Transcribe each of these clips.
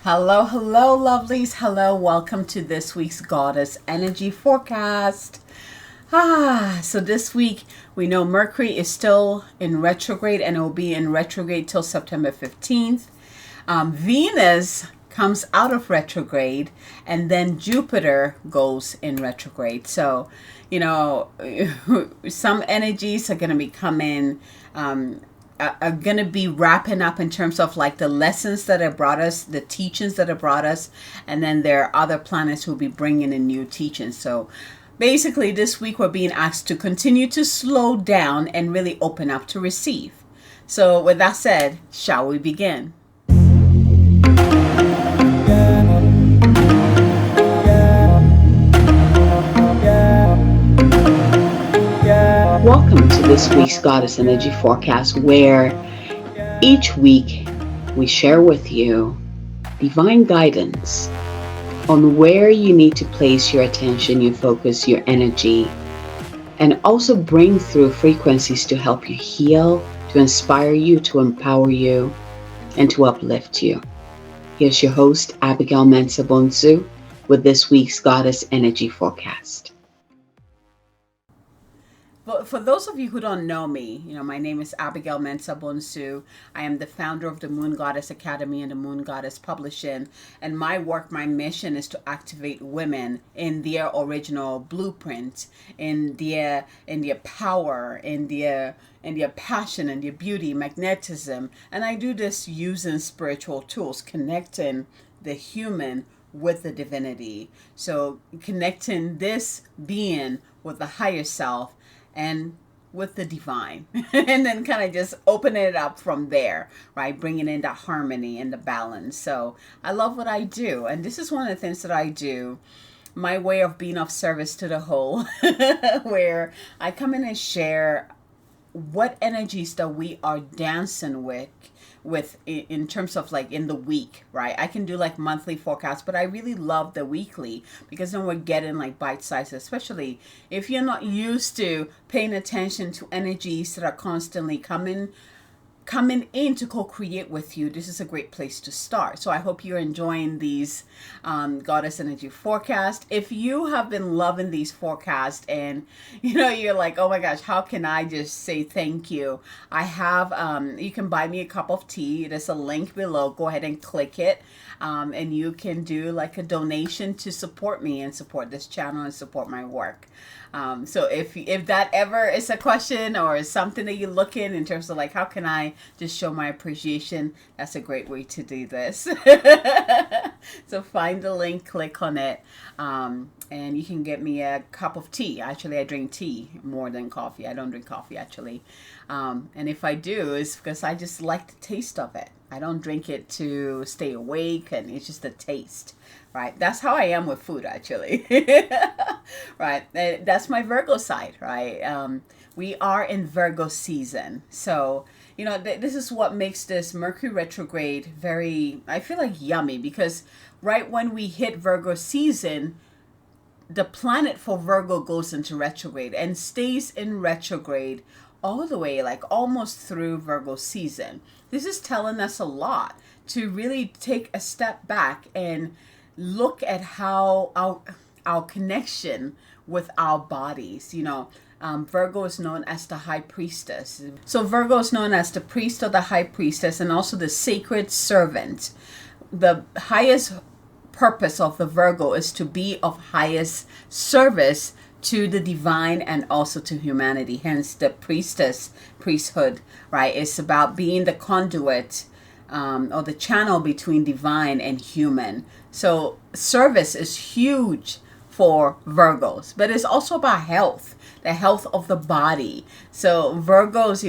Hello, hello, lovelies. Hello, welcome to this week's Goddess Energy Forecast. So this week we know Mercury is still in retrograde and it will be in retrograde till September 15th. Venus comes out of retrograde and then Jupiter goes in retrograde. So, some energies are going to be coming, are going to be wrapping up in terms of like the lessons that have brought us, the teachings that have brought us, and then there are other planets who will be bringing in new teachings. So basically this week we're being asked to continue to slow down and really open up to receive. So with that said, shall we begin? Welcome to this week's Goddess Energy Forecast, where each week we share with you divine guidance on where you need to place your attention, your focus, your energy, and also bring through frequencies to help you heal, to inspire you, to empower you, and to uplift you. Here's your host, Abigail Mensah-Bonsu, with this week's Goddess Energy Forecast. But for those of you who don't know me, my name is Abigail Mensah-Bonsu. I am the founder of the Moon Goddess Academy and the Moon Goddess Publishing. And my work, my mission is to activate women in their original blueprint, in their power, in their passion, and their beauty, magnetism. And I do this using spiritual tools, connecting the human with the divinity. So connecting this being with the higher self and with the divine, and then kind of just opening it up from there, right? Bringing in the harmony and the balance. So I love what I do. And this is one of the things that I do, my way of being of service to the whole, where I come in and share what energies that we are dancing with in terms of like in the week, right? I can do like monthly forecasts, but I really love the weekly because then we're getting like bite sizes, especially if you're not used to paying attention to energies that are constantly coming in to co-create with you. This is a great place to start. So I hope you're enjoying these Goddess Energy Forecast. If you have been loving these forecasts and you're like, oh my gosh, how can I just say thank you? I have you can buy me a cup of tea. There's a link below. Go ahead and click it. And you can do like a donation to support me and support this channel and support my work. So if that ever is a question or is something that you look in terms of like, how can I just show my appreciation? That's a great way to do this. So find the link, click on it, and you can get me a cup of tea. Actually, I drink tea more than coffee. I don't drink coffee actually. And if I do, it's because I just like the taste of it. I don't drink it to stay awake, and it's just a taste, right? That's how I am with food, actually. Right? That's my Virgo side, right? We are in Virgo season. So, this is what makes this Mercury retrograde very, I feel like, yummy, because right when we hit Virgo season, the planet for Virgo goes into retrograde and stays in retrograde all the way, like almost through Virgo season. This is telling us a lot to really take a step back and look at how our connection with our bodies. Virgo is known as the high priestess. So Virgo is known as the priest or the high priestess, and also the sacred servant. The highest purpose of the Virgo is to be of highest service to the divine and also to humanity. Hence the priesthood, right? It's about being the conduit or the channel between divine and human. So service is huge for Virgos, but it's also about health, the health of the body. So Virgos,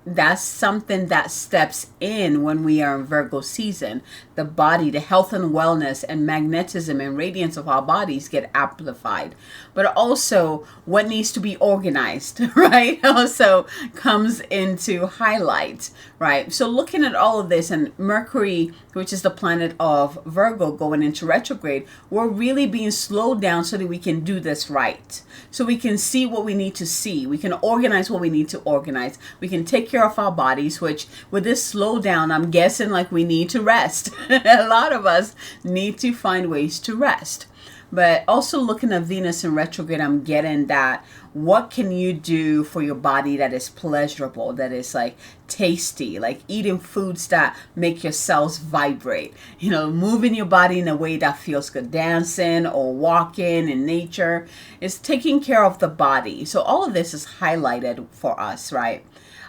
that's something that steps in when we are in Virgo season. The body, the health and wellness and magnetism and radiance of our bodies get amplified. But also what needs to be organized, right? Also comes into highlight, right? So looking at all of this, and Mercury, which is the planet of Virgo, going into retrograde, we're really being slowed down so that we can do this right. So we can see what we need to see. We can organize what we need to organize. We can take care care of our bodies, which with this slowdown, I'm guessing like we need to rest. A lot of us need to find ways to rest. But also looking at Venus in retrograde, I'm getting that what can you do for your body that is pleasurable, that is like tasty, like eating foods that make your cells vibrate, moving your body in a way that feels good, dancing or walking in nature is taking care of the body. So all of this is highlighted for us, right?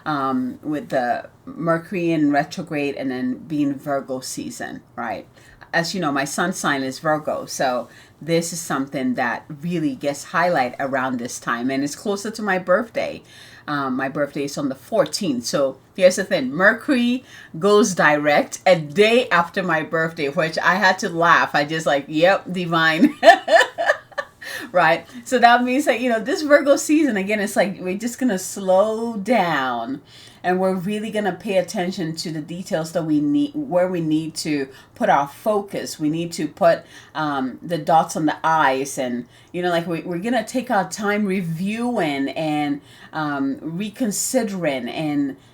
With the Mercury in retrograde and then being Virgo season, right? As you know, my sun sign is Virgo, so this is something that really gets highlight around this time, and it's closer to my birthday. My birthday is on the 14th. So here's the thing. Mercury goes direct a day after my birthday, which I had to laugh. I just like, yep, divine. Right? So that means that, this Virgo season, again, it's like we're just going to slow down. And we're really going to pay attention to the details that we need, where we need to put our focus. We need to put the dots on the I's. And, like we're going to take our time reviewing and reconsidering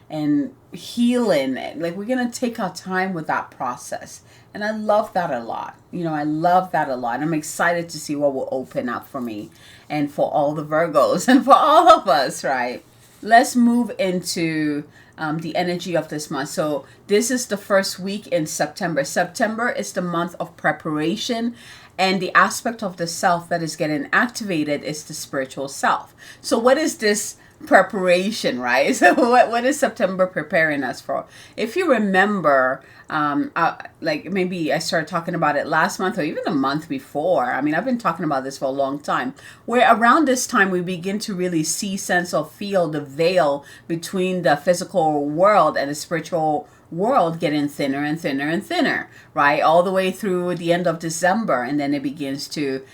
and healing. Like we're going to take our time with that process. And I love that a lot. I love that a lot. I'm excited to see what will open up for me and for all the Virgos and for all of us, right? Let's move into the energy of this month. So this is the first week in September. September is the month of preparation, and the aspect of the self that is getting activated is the spiritual self. So what is this preparation, right? So what is September preparing us for? If you remember, like maybe I started talking about it last month or even a month before. I mean, I've been talking about this for a long time, where around this time we begin to really see, sense, or feel the veil between the physical world and the spiritual world getting thinner and thinner and thinner, right? All the way through the end of December. And then it begins to,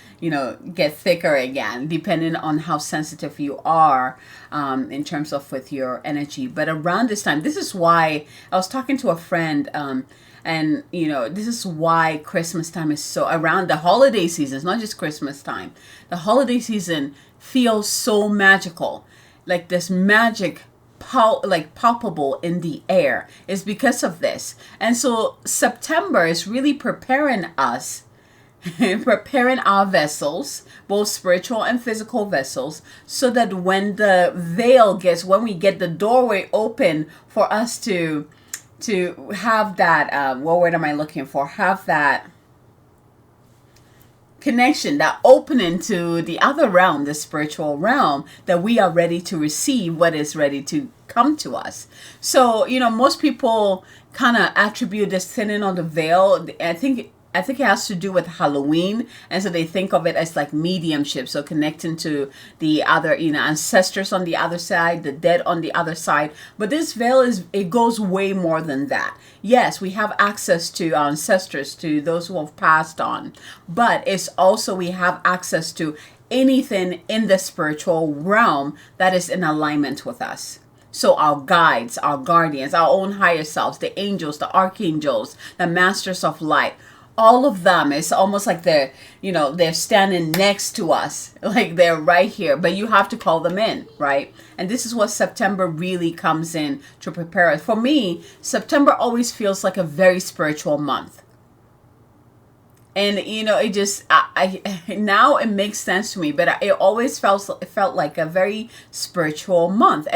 get thicker again, depending on how sensitive you are in terms of with your energy. But around this time, this is why I was talking to a friend, and, this is why Christmas time is so around the holiday season. It's not just Christmas time. The holiday season feels so magical, like this magic palpable in the air is because of this. And so September is really preparing us, preparing our vessels, both spiritual and physical vessels, so that when when we get the doorway open for us to have that, what word am I looking for? Have that connection, that opening to the other realm, the spiritual realm, that we are ready to receive what is ready to come to us. So, most people kind of attribute this thinning of the veil. I think it has to do with Halloween. And so they think of it as like mediumship. So connecting to the other, ancestors on the other side, the dead on the other side. But this veil it goes way more than that. Yes, we have access to our ancestors, to those who have passed on. But it's also we have access to anything in the spiritual realm that is in alignment with us. So our guides, our guardians, our own higher selves, the angels, the archangels, the masters of light, all of them, it's almost like they're standing next to us, like they're right here, but you have to call them in, right? And this is what September really comes in to prepare us. For me, September always feels like a very spiritual month. And, it just, I now it makes sense to me, but it always felt like a very spiritual month.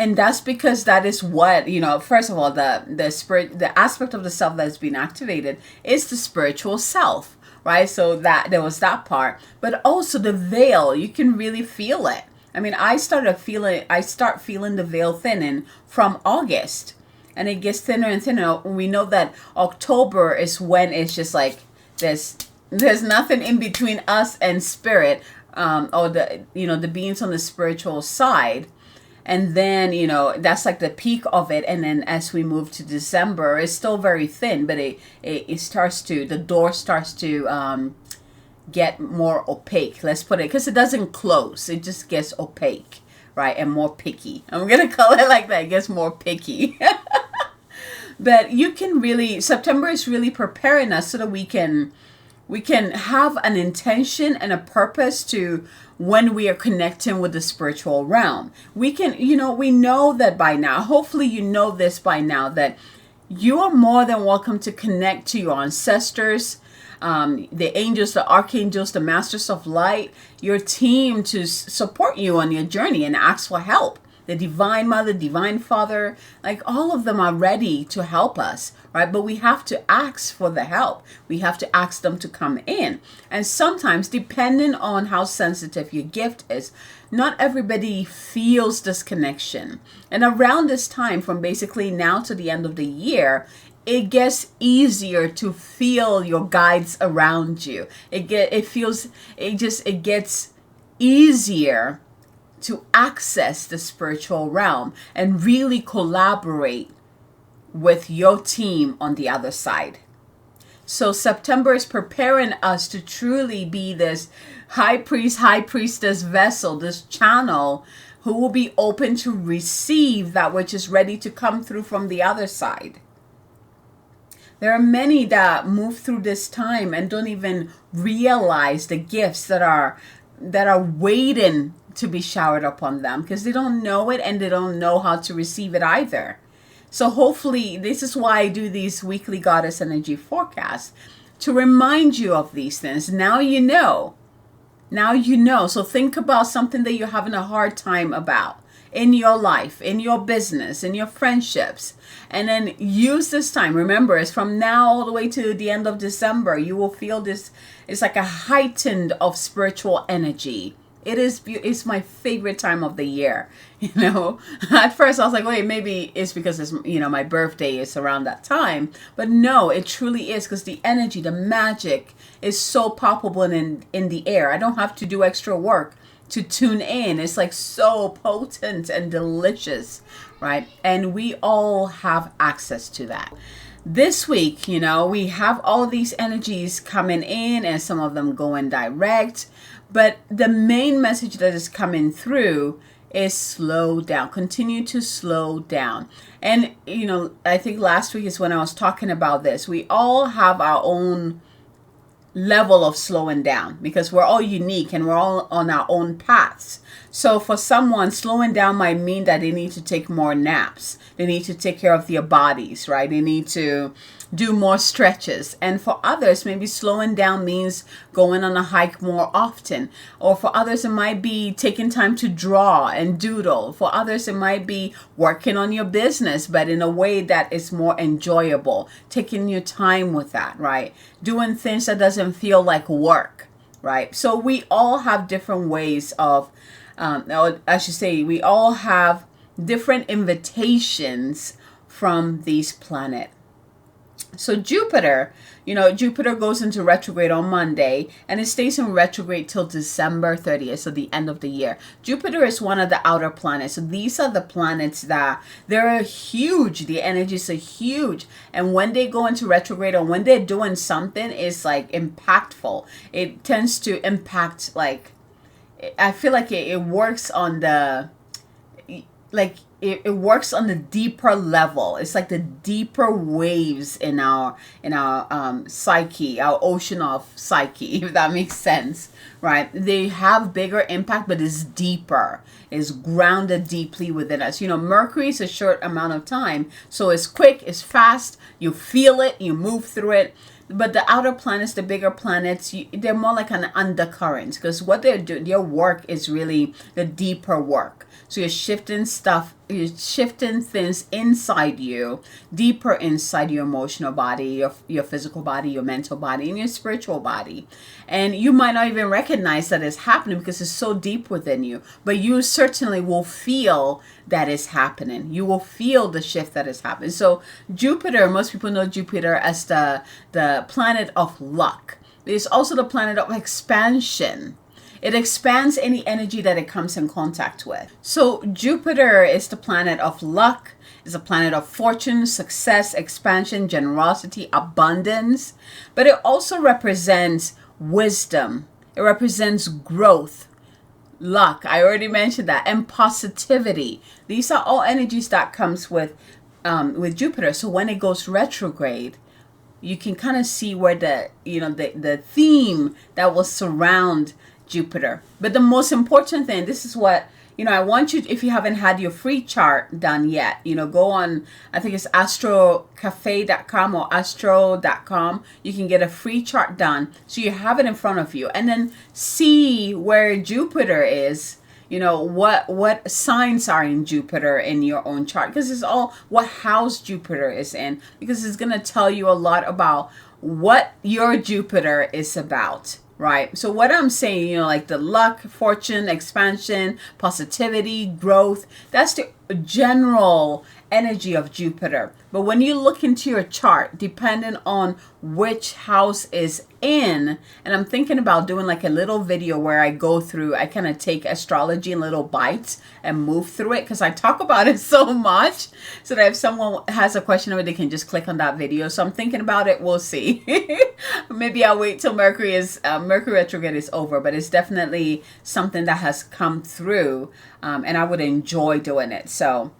And that's because that is what, first of all, the aspect of the self that's been activated is the spiritual self, right? So that there was that part, but also the veil, you can really feel it. I mean, I start feeling the veil thinning from August, and it gets thinner and thinner. We know that October is when it's just like there's nothing in between us and spirit, or the beings on the spiritual side. And then, that's like the peak of it. And then as we move to December, it's still very thin, but the door starts to get more opaque. Let's put it, because it doesn't close. It just gets opaque, right? And more picky. I'm going to call it like that. It gets more picky. But September is really preparing us so that we can We can have an intention and a purpose to when we are connecting with the spiritual realm. We can, we know that by now, hopefully you know this by now, that you are more than welcome to connect to your ancestors, the angels, the archangels, the masters of light, your team to support you on your journey and ask for help. The divine mother, divine father, like all of them are ready to help us, right? But we have to ask for the help. We have to ask them to come in. And sometimes, depending on how sensitive your gift is, not everybody feels this connection. And around this time, from basically now to the end of the year, it gets easier to feel your guides around you. It gets easier to access the spiritual realm and really collaborate with your team on the other side. So September is preparing us to truly be this high priest, high priestess vessel, this channel who will be open to receive that which is ready to come through from the other side. There are many that move through this time and don't even realize the gifts that are waiting to be showered upon them because they don't know it and they don't know how to receive it either. So hopefully this is why I do these weekly goddess energy forecasts, to remind you of these things. Now you know. So think about something that you're having a hard time about in your life, in your business, in your friendships, and then use this time. Remember, it's from now all the way to the end of December. You will feel this. It's like a heightened of spiritual energy. It's my favorite time of the year. At first I was like, wait, maybe it's because it's, my birthday is around that time. But no, it truly is, because the energy, the magic is so palpable in the air. I don't have to do extra work to tune in. It's like so potent and delicious, right? And we all have access to that. This week, we have all these energies coming in and some of them going direct. But the main message that is coming through is slow down. Continue to slow down. And, I think last week is when I was talking about this. We all have our own level of slowing down because we're all unique and we're all on our own paths. So for someone, slowing down might mean that they need to take more naps. They need to take care of their bodies, right? They need to do more stretches. And for others, maybe slowing down means going on a hike more often. Or for others, it might be taking time to draw and doodle. For others, it might be working on your business, but in a way that is more enjoyable. Taking your time with that, right? Doing things that doesn't feel like work, right? So we all have different ways of, we all have different invitations from these planets. So Jupiter goes into retrograde on Monday and it stays in retrograde till December 30th, so the end of the year. Jupiter is one of the outer planets. So these are the planets that they're huge. The energies are huge. And when they go into retrograde or when they're doing something, it's like impactful. It tends to impact, like, I feel like it works on the, like, it works on the deeper level. It's like the deeper waves in our psyche, our ocean of psyche, if that makes sense, right? They have bigger impact, but it's deeper. It's grounded deeply within us. Mercury is a short amount of time, so it's quick, it's fast. You feel it, you move through it. But the outer planets, the bigger planets, they're more like an undercurrent because what they're doing, their work is really the deeper work. So you're shifting things inside you, deeper inside your emotional body, your physical body, your mental body, and your spiritual body. And you might not even recognize that it's happening because it's so deep within you. But you certainly will feel that it's happening. You will feel the shift that is happening. So Jupiter, most people know Jupiter as the planet of luck. It's also the planet of expansion. It expands any energy that it comes in contact with. So Jupiter is the planet of luck. It's a planet of fortune, success, expansion, generosity, abundance. But it also represents wisdom. It represents growth, luck. I already mentioned that. And positivity. These are all energies that comes with Jupiter. So when it goes retrograde, you can kind of see where the theme that will surround Jupiter. But the most important thing, this is what, I want you, if you haven't had your free chart done yet, go on, I think it's astrocafe.com or astro.com. You can get a free chart done. So you have it in front of you, and then see where Jupiter is. What signs are in Jupiter in your own chart, because it's all what house Jupiter is in, because it's going to tell you a lot about what your Jupiter is about. Right. So what I'm saying, like the luck, fortune, expansion, positivity, growth, that's the general energy of Jupiter. But when you look into your chart, depending on which house is in, and I'm thinking about doing like a little video where I go through, I kind of take astrology in little bites and move through it, because I talk about it so much, so that if someone has a question of it, they can just click on that video. So I'm thinking about it. We'll see. Maybe I'll wait till Mercury Retrograde is over, but it's definitely something that has come through, and I would enjoy doing it. So,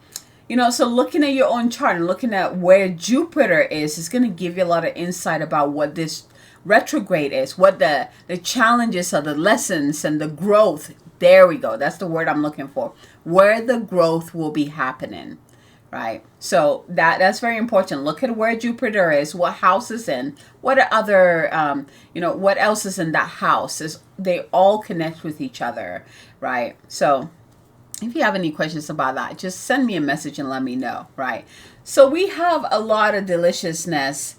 so looking at your own chart and looking at where Jupiter is going to give you a lot of insight about what this retrograde is, what the challenges are, the lessons and the growth. There we go. That's the word I'm looking for. Where the growth will be happening, right? So that's very important. Look at where Jupiter is, what house is in, what are other, what else is in that house. They all connect with each other, right? So if you have any questions about that, just send me a message and let me know, right? So we have a lot of deliciousness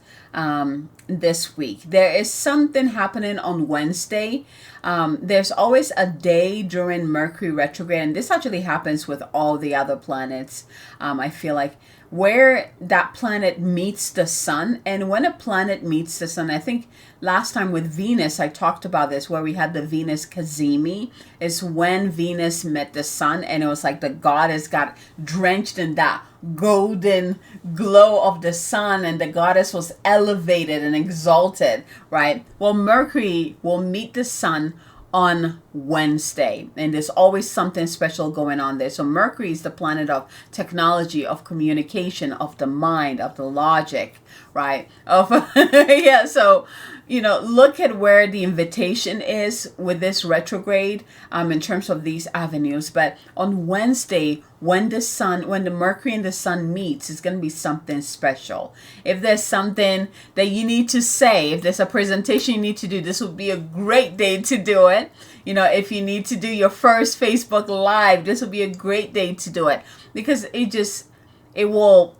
this week. There is something happening on Wednesday. There's always a day during Mercury retrograde, and this actually happens with all the other planets. I feel like where that planet meets the sun, and when a planet meets the sun, I think last time with Venus, I talked about this, where we had the Venus cazimi, is when Venus met the sun, and it was like the goddess got drenched in that golden glow of the sun, and the goddess was elevated and exalted, right? Well, Mercury will meet the sun on Wednesday, and there's always something special going on there. So Mercury is the planet of technology, of communication, of the mind, of the logic, right? Yeah, so look at where the invitation is with this retrograde in terms of these avenues. But on Wednesday, when the Mercury and the sun meets, it's going to be something special. If there's something that you need to say, if there's a presentation you need to do, this would be a great day to do it. If you need to do your first Facebook Live, this will be a great day to do it, because it will,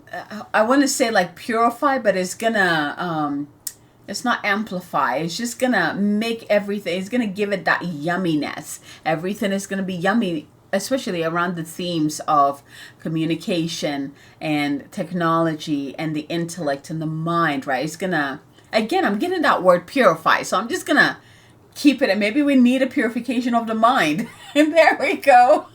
I want to say like purify, but it's gonna, it's not amplify. It's just gonna make everything, it's gonna give it that yumminess. Everything is gonna be yummy, especially around the themes of communication and technology and the intellect and the mind, right? It's gonna, again, I'm getting that word purify, so I'm just gonna keep it, and maybe we need a purification of the mind. And there we go.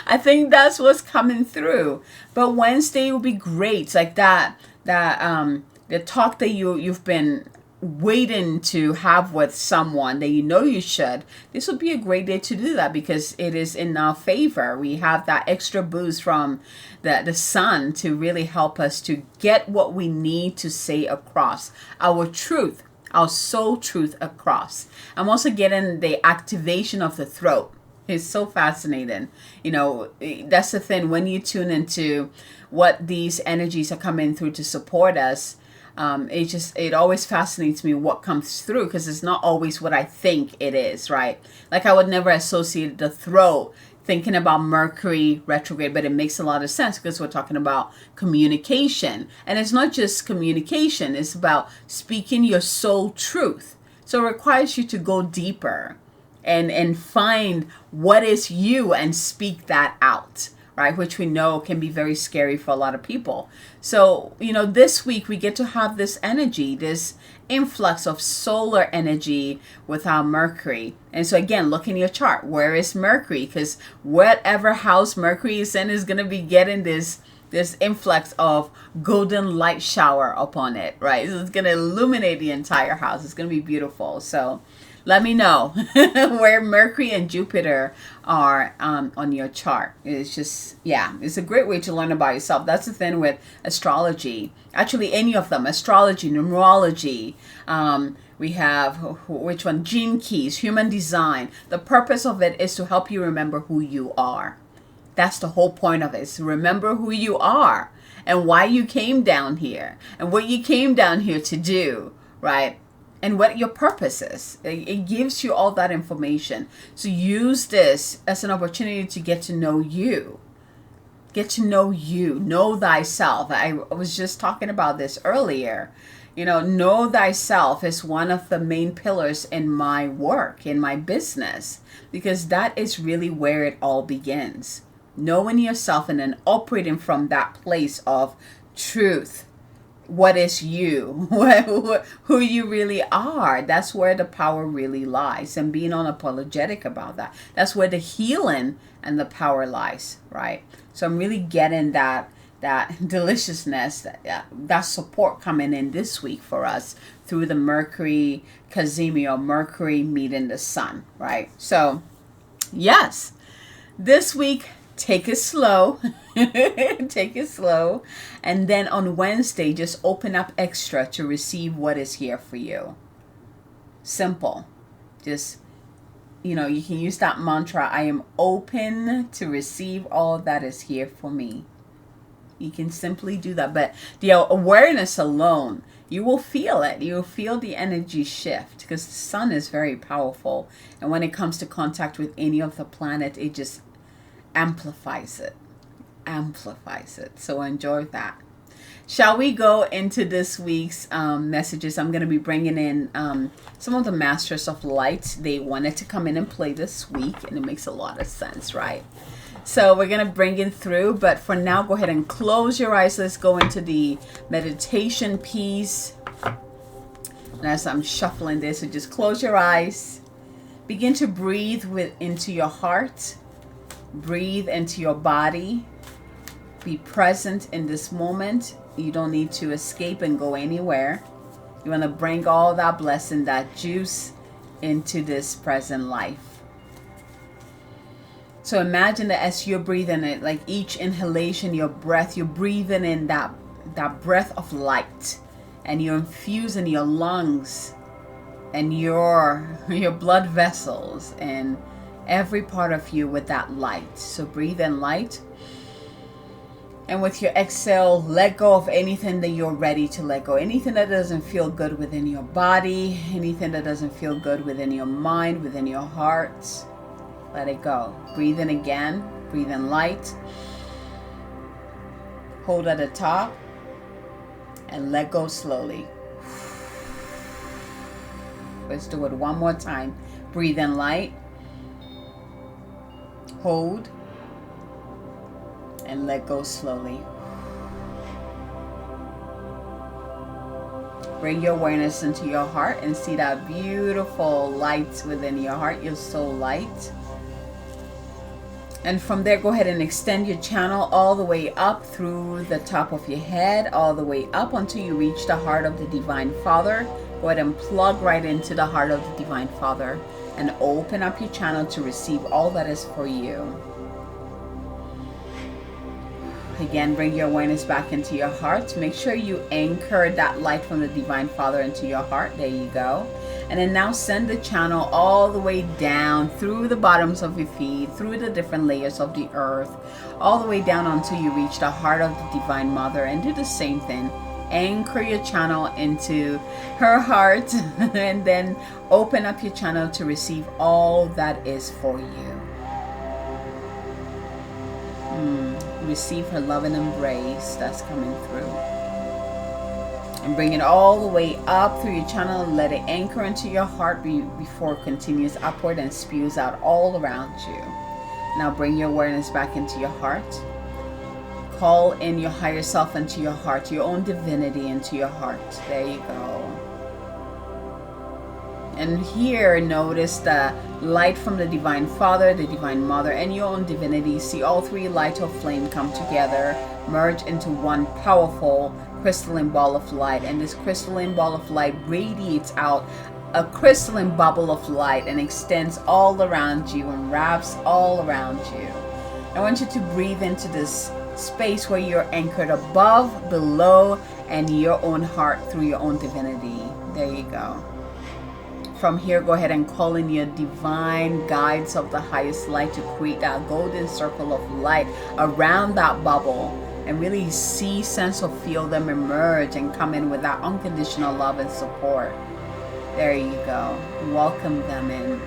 I think that's what's coming through. But Wednesday will be great. It's like the talk that you've been waiting to have with someone that you should. This would be a great day to do that, because it is in our favor. We have that extra boost from the sun to really help us to get what we need to say across, our truth, our soul truth across. I'm also getting the activation of the throat. It's so fascinating. That's the thing. When you tune into what these energies are coming through to support us, it always fascinates me what comes through, because it's not always what I think it is, right? Like I would never associate the throat thinking about Mercury retrograde, but it makes a lot of sense because we're talking about communication. And it's not just communication, it's about speaking your soul truth. So it requires you to go deeper and find what is you and speak that out, right? Which we know can be very scary for a lot of people. So, this week we get to have this energy, this influx of solar energy with our Mercury. And so again, look in your chart. Where is Mercury? Because whatever house Mercury is in is going to be getting this influx of golden light shower upon it, right? So it's going to illuminate the entire house. It's going to be beautiful. So Let me know where Mercury and Jupiter are on your chart. It's just, yeah, it's a great way to learn about yourself. That's the thing with astrology. Actually, any of them, astrology, numerology. We have, which one? Gene keys, human design. The purpose of it is to help you remember who you are. That's the whole point of it, is to remember who you are and why you came down here and what you came down here to do, right? And what your purpose is. It gives you all that information. So use this as an opportunity to get to know you. Get to know you. Know thyself. I was just talking about this earlier. You know thyself is one of the main pillars in my work, in my business, because that is really where it all begins. Knowing yourself and then operating from that place of truth. What is you? Who you really are. That's where the power really lies. And being unapologetic about that. That's where the healing and the power lies, right? So I'm really getting that deliciousness, that support coming in this week for us through the Mercury cazimi, or Mercury meeting the sun, right? So, yes, this week, take it slow. Take it slow. And then on Wednesday, just open up extra to receive what is here for you. Simple. Just, you can use that mantra, I am open to receive all that is here for me. You can simply do that. But the awareness alone, you will feel it. You will feel the energy shift, because the sun is very powerful. And when it comes to contact with any of the planet, it just amplifies it. So enjoy that. Shall we go into this week's messages? I'm going to be bringing in some of the masters of light. They wanted to come in and play this week, and it makes a lot of sense, right? So we're going to bring it through, but for now, go ahead and close your eyes. Let's go into the meditation piece. And as I'm shuffling this, so just close your eyes. Begin to breathe into your heart. Breathe into your body. Be present in this moment. You don't need to escape and go anywhere. You want to bring all that blessing, that juice into this present life. So imagine that as you're breathing it, like each inhalation, your breath, you're breathing in that breath of light, and you're infusing your lungs and your blood vessels and every part of you with that light. So breathe in light. And with your exhale, let go of anything that you're ready to let go. Anything that doesn't feel good within your body, anything that doesn't feel good within your mind, within your heart. Let it go. Breathe in again. Breathe in light. Hold at the top. And let go slowly. Let's do it one more time. Breathe in light. Hold. And let go slowly. Bring your awareness into your heart and see that beautiful light within your heart, your soul light. And from there, go ahead and extend your channel all the way up through the top of your head, all the way up until you reach the heart of the Divine Father. Go ahead and plug right into the heart of the Divine Father and open up your channel to receive all that is for you. Again, bring your awareness back into your heart. Make sure you anchor that light from the Divine Father into your heart. There you go. And then now send the channel all the way down through the bottoms of your feet, through the different layers of the earth, all the way down until you reach the heart of the Divine Mother, and do the same thing. Anchor your channel into her heart and then open up your channel to receive all that is for you. Receive her love and embrace that's coming through. And bring it all the way up through your channel and let it anchor into your heart before it continues upward and spews out all around you. Now bring your awareness back into your heart. Call in your higher self into your heart, your own divinity into your heart. There you go. And here, notice the light from the Divine Father, the Divine Mother, and your own divinity. See all three light of flame come together, merge into one powerful crystalline ball of light. And this crystalline ball of light radiates out a crystalline bubble of light and extends all around you and wraps all around you. I want you to breathe into this space where you're anchored above, below, and your own heart through your own divinity. There you go. From here, go ahead and call in your divine guides of the highest light to create that golden circle of light around that bubble, and really see, sense, or feel them emerge and come in with that unconditional love and support. There you go. Welcome them in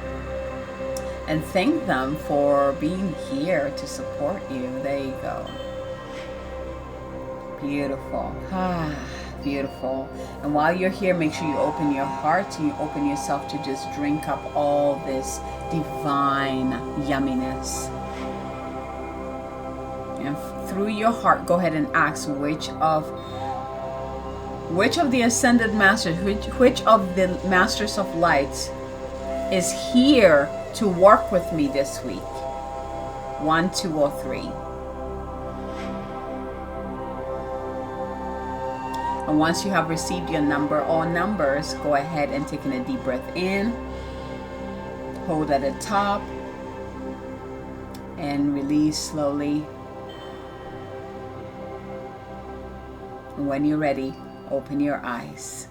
and thank them for being here to support you. There you go. Beautiful. Beautiful. And while you're here, make sure you open your heart and you open yourself to just drink up all this divine yumminess. And through your heart, go ahead and ask which of the ascended masters, which of the masters of light is here to work with me this week. 1, 2, or 3. And once you have received your number or numbers, go ahead and take in a deep breath in. Hold at the top. And release slowly. And when you're ready, open your eyes.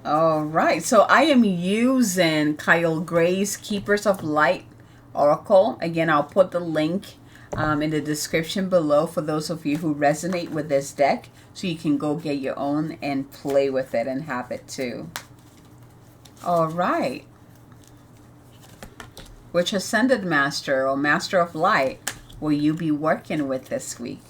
All right. So I am using Kyle Gray's Keepers of Light Oracle. Again, I'll put the link in the description below for those of you who resonate with this deck, so you can go get your own and play with it and have it too. All right. Which ascended master or master of light will you be working with this week?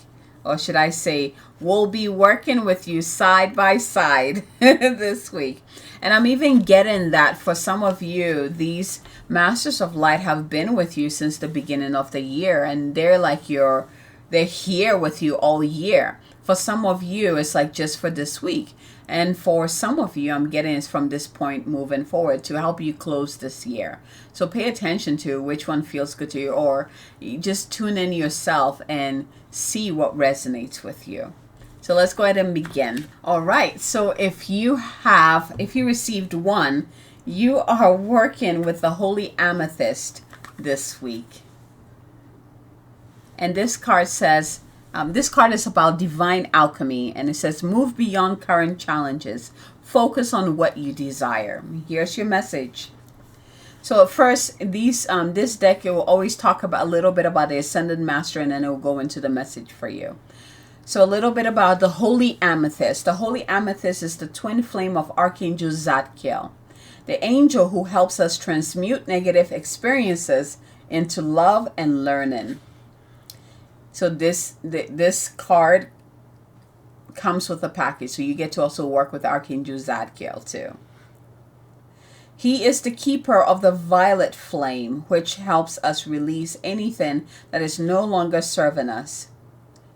Or should I say, we'll be working with you side by side this week. And I'm even getting that for some of you, these masters of light have been with you since the beginning of the year. And they're like they're here with you all year. For some of you, it's like just for this week. And for some of you, I'm getting it's from this point moving forward to help you close this year. So pay attention to which one feels good to you, or just tune in yourself and see what resonates with you. So let's go ahead and begin. All right. So if you received 1, you are working with the Holy Amethyst this week. And this card says, this card is about divine alchemy, and it says, move beyond current challenges. Focus on what you desire. Here's your message. So first, this deck, it will always talk about a little bit about the Ascended Master, and then it will go into the message for you. So a little bit about the Holy Amethyst. The Holy Amethyst is the twin flame of Archangel Zadkiel, the angel who helps us transmute negative experiences into love and learning. So this card comes with a package, so you get to also work with Archangel Zadkiel too. He is the keeper of the violet flame, which helps us release anything that is no longer serving us.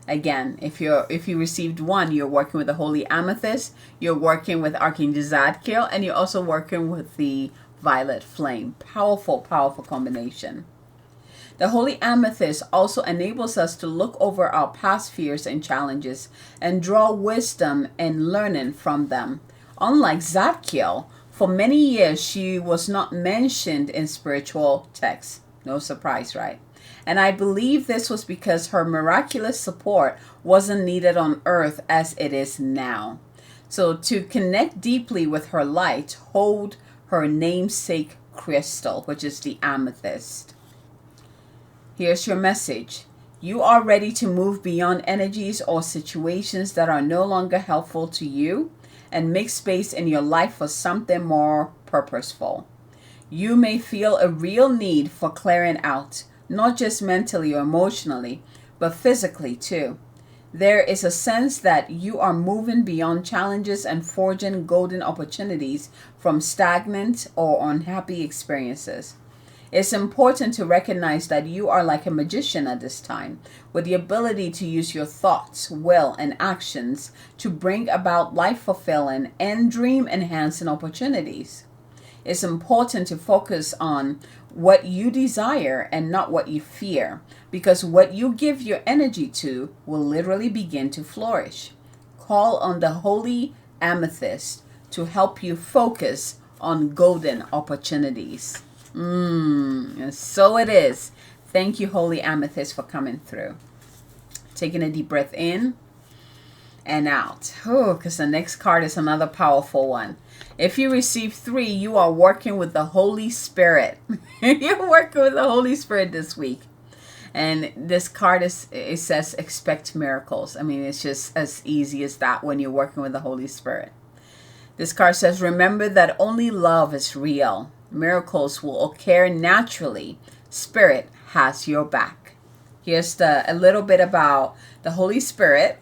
Again, if you received 1, you're working with the Holy Amethyst, you're working with Archangel Zadkiel, and you're also working with the violet flame. Powerful, powerful combination. The Holy Amethyst also enables us to look over our past fears and challenges and draw wisdom and learning from them. Unlike Zadkiel, for many years she was not mentioned in spiritual texts. No surprise, right? And I believe this was because her miraculous support wasn't needed on earth as it is now. So to connect deeply with her light, hold her namesake crystal, which is the amethyst. Here's your message. You are ready to move beyond energies or situations that are no longer helpful to you and make space in your life for something more purposeful. You may feel a real need for clearing out, not just mentally or emotionally, but physically too. There is a sense that you are moving beyond challenges and forging golden opportunities from stagnant or unhappy experiences. It's important to recognize that you are like a magician at this time, with the ability to use your thoughts, will, and actions to bring about life-fulfilling and dream-enhancing opportunities. It's important to focus on what you desire and not what you fear, because what you give your energy to will literally begin to flourish. Call on the Holy Amethyst to help you focus on golden opportunities. And so it is. Thank you, Holy Amethyst, for coming through. Taking a deep breath in and out. Oh, because the next card is another powerful one. If you receive 3, you are working with the Holy Spirit. You're working with the Holy Spirit this week. And this card it says expect miracles. I mean, it's just as easy as that when you're working with the Holy Spirit. This card says, remember that only love is real. Miracles will occur naturally. Spirit has your back. Here's a little bit about the Holy Spirit.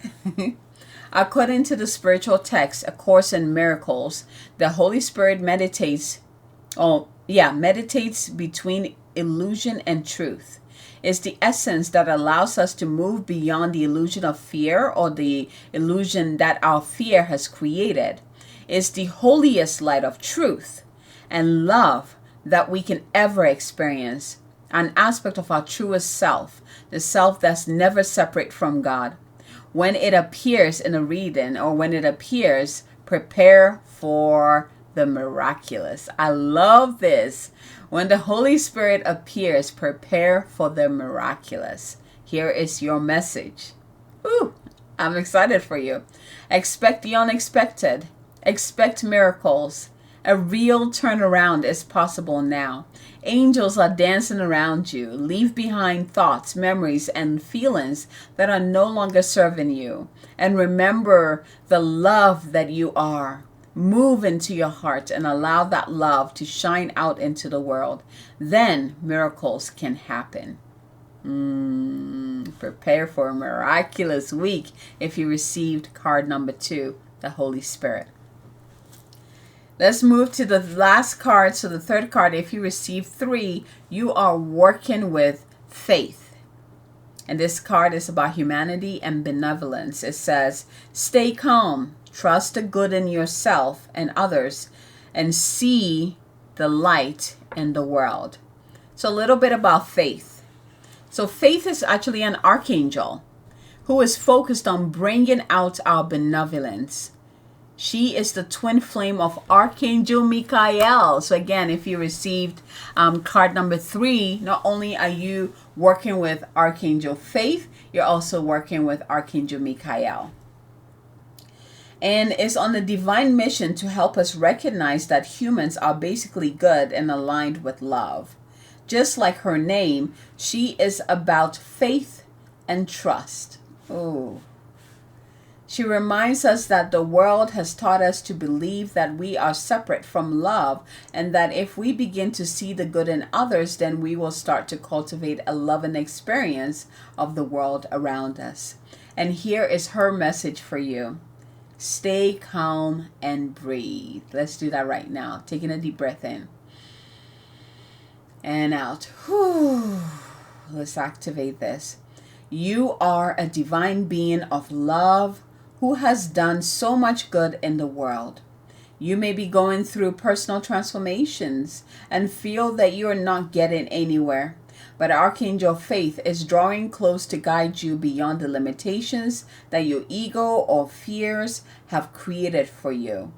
According to the spiritual text, A Course in Miracles, the Holy Spirit meditates between illusion and truth. It's the essence that allows us to move beyond the illusion of fear or the illusion that our fear has created. It's the holiest light of truth and love that we can ever experience, an aspect of our truest self, the self that's never separate from God. When it appears in a reading or when it appears, prepare for the miraculous. I love this. When the Holy Spirit appears, prepare for the miraculous. Here is your message. Ooh, I'm excited for you. Expect the unexpected. Expect miracles. A real turnaround is possible now. Angels are dancing around you. Leave behind thoughts, memories, and feelings that are no longer serving you. And remember the love that you are. Move into your heart and allow that love to shine out into the world. Then miracles can happen. Prepare for a miraculous week if you received card number 2, the Holy Spirit. Let's move to the last card. So the third card, if you receive 3, you are working with faith. And this card is about humanity and benevolence. It says, stay calm, trust the good in yourself and others, and see the light in the world. So a little bit about faith. So faith is actually an archangel who is focused on bringing out our benevolence. She is the twin flame of Archangel Michael. So again, if you received card number 3, not only are you working with Archangel Faith, you're also working with Archangel Michael. And it's on the divine mission to help us recognize that humans are basically good and aligned with love. Just like her name, she is about faith and trust. Oh. She reminds us that the world has taught us to believe that we are separate from love, and that if we begin to see the good in others, then we will start to cultivate a loving experience of the world around us. And here is her message for you. Stay calm and breathe. Let's do that right now. Taking a deep breath in and out. Whew. Let's activate this. You are a divine being of love who has done so much good in the world. You may be going through personal transformations and feel that you are not getting anywhere. But Archangel Faith is drawing close to guide you beyond the limitations that your ego or fears have created for you.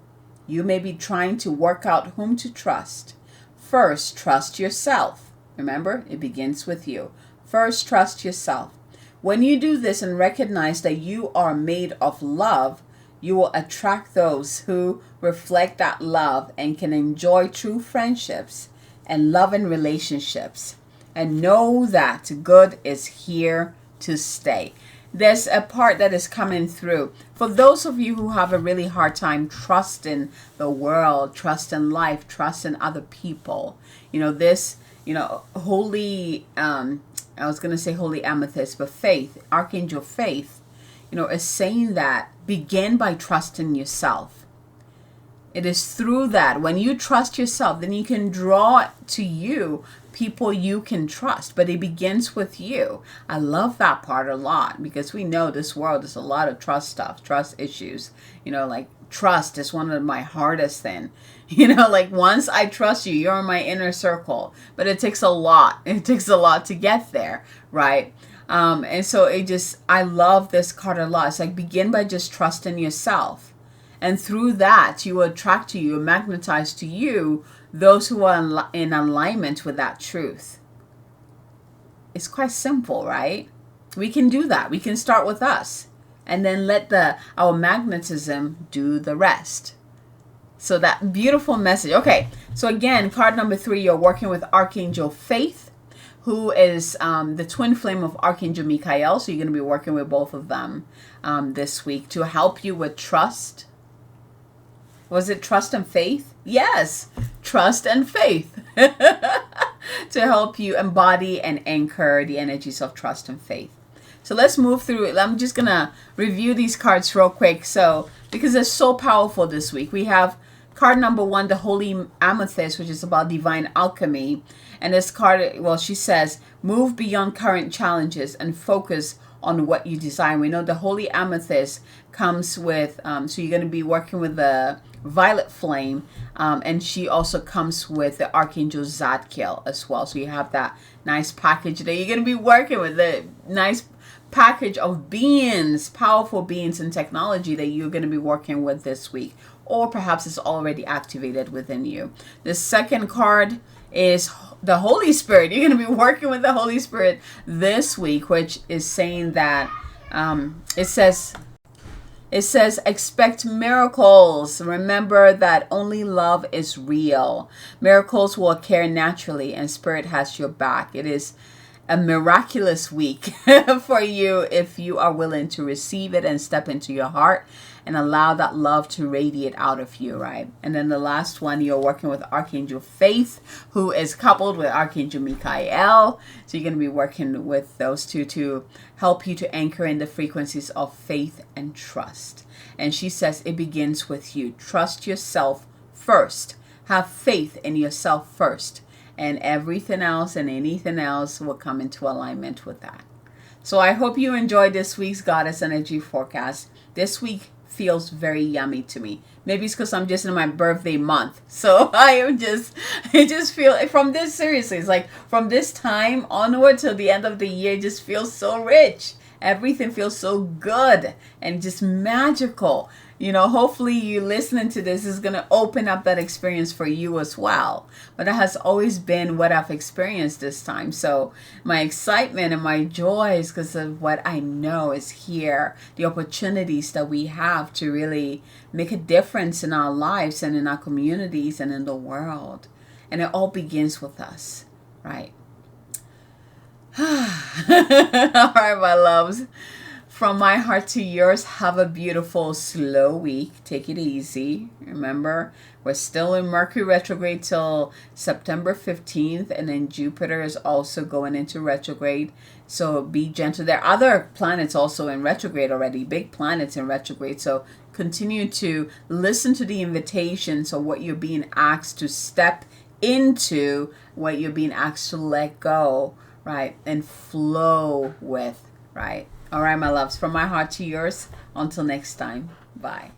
You may be trying to work out whom to trust. First, trust yourself. Remember, it begins with you. First, trust yourself. When you do this and recognize that you are made of love, you will attract those who reflect that love and can enjoy true friendships and loving relationships. And know that good is here to stay. There's a part that is coming through. For those of you who have a really hard time trusting the world, trusting life, trusting other people, holy, I was going to say holy amethyst, but faith, Archangel Faith, is saying that begin by trusting yourself. It is through that, when you trust yourself, then you can draw to you people you can trust, but it begins with you. I love that part a lot because we know this world is a lot of trust stuff, trust issues. Like trust is one of my hardest things. Like once I trust you, you're in my inner circle, but it takes a lot. It takes a lot to get there, right? And so I love this card a lot. It's like begin by just trusting yourself. And through that, you will attract to you, magnetize to you those who are in alignment with that truth. It's quite simple, right? We can do that. We can start with us and then let our magnetism do the rest. So that beautiful message. Okay, so again, card number 3, you're working with Archangel Faith, who is the twin flame of Archangel Michael. So you're going to be working with both of them this week to help you with trust. Was it trust and faith? Yes, trust and faith. To help you embody and anchor the energies of trust and faith. So let's move through it. I'm just going to review these cards real quick. So, because they're so powerful this week. We have card number 1, the Holy Amethyst, which is about divine alchemy. And this card, well, she says, move beyond current challenges and focus on what you desire. We know the Holy Amethyst comes with, so you're going to be working with the violet flame, and she also comes with the Archangel Zadkiel as well. So you have that nice package there. You're going to be working with the nice package of beings, powerful beings and technology that you're going to be working with this week, or perhaps it's already activated within you. The second card is the Holy Spirit. You're going to be working with the Holy Spirit this week, which is saying that it says expect miracles. Remember that only love is real. Miracles will occur naturally and Spirit has your back. It is a miraculous week for you if you are willing to receive it and step into your heart and allow that love to radiate out of you, right? And then the last one, you're working with Archangel Faith, who is coupled with Archangel Michael. So you're going to be working with those two to help you to anchor in the frequencies of faith and trust. And she says it begins with you. Trust yourself first. Have faith in yourself first. And everything else and anything else will come into alignment with that. So I hope you enjoyed this week's Goddess Energy Forecast. This week feels very yummy to me. Maybe it's because I'm just in my birthday month. So I just feel from this, seriously, it's like from this time onward till the end of the year, it just feels so rich. Everything feels so good and just magical. You know, hopefully you listening to this is going to open up that experience for you as well. But that has always been what I've experienced this time. So my excitement and my joy is because of what I know is here. The opportunities that we have to really make a difference in our lives and in our communities and in the world. And it all begins with us, right? All right, my loves. From my heart to yours, have a beautiful, slow week. Take it easy. Remember, we're still in Mercury Retrograde till September 15th. And then Jupiter is also going into retrograde. So be gentle. There are other planets also in retrograde already. Big planets in retrograde. So continue to listen to the invitations of what you're being asked to step into, what you're being asked to let go, right? And flow with, right? All right, my loves, from my heart to yours. Until next time. Bye.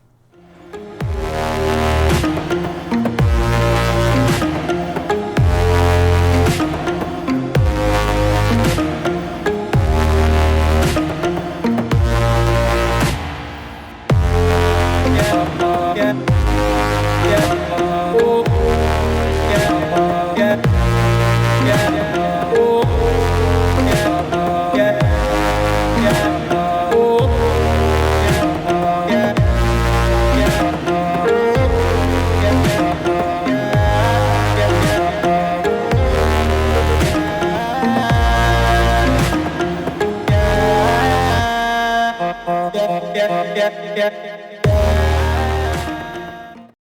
Yeah.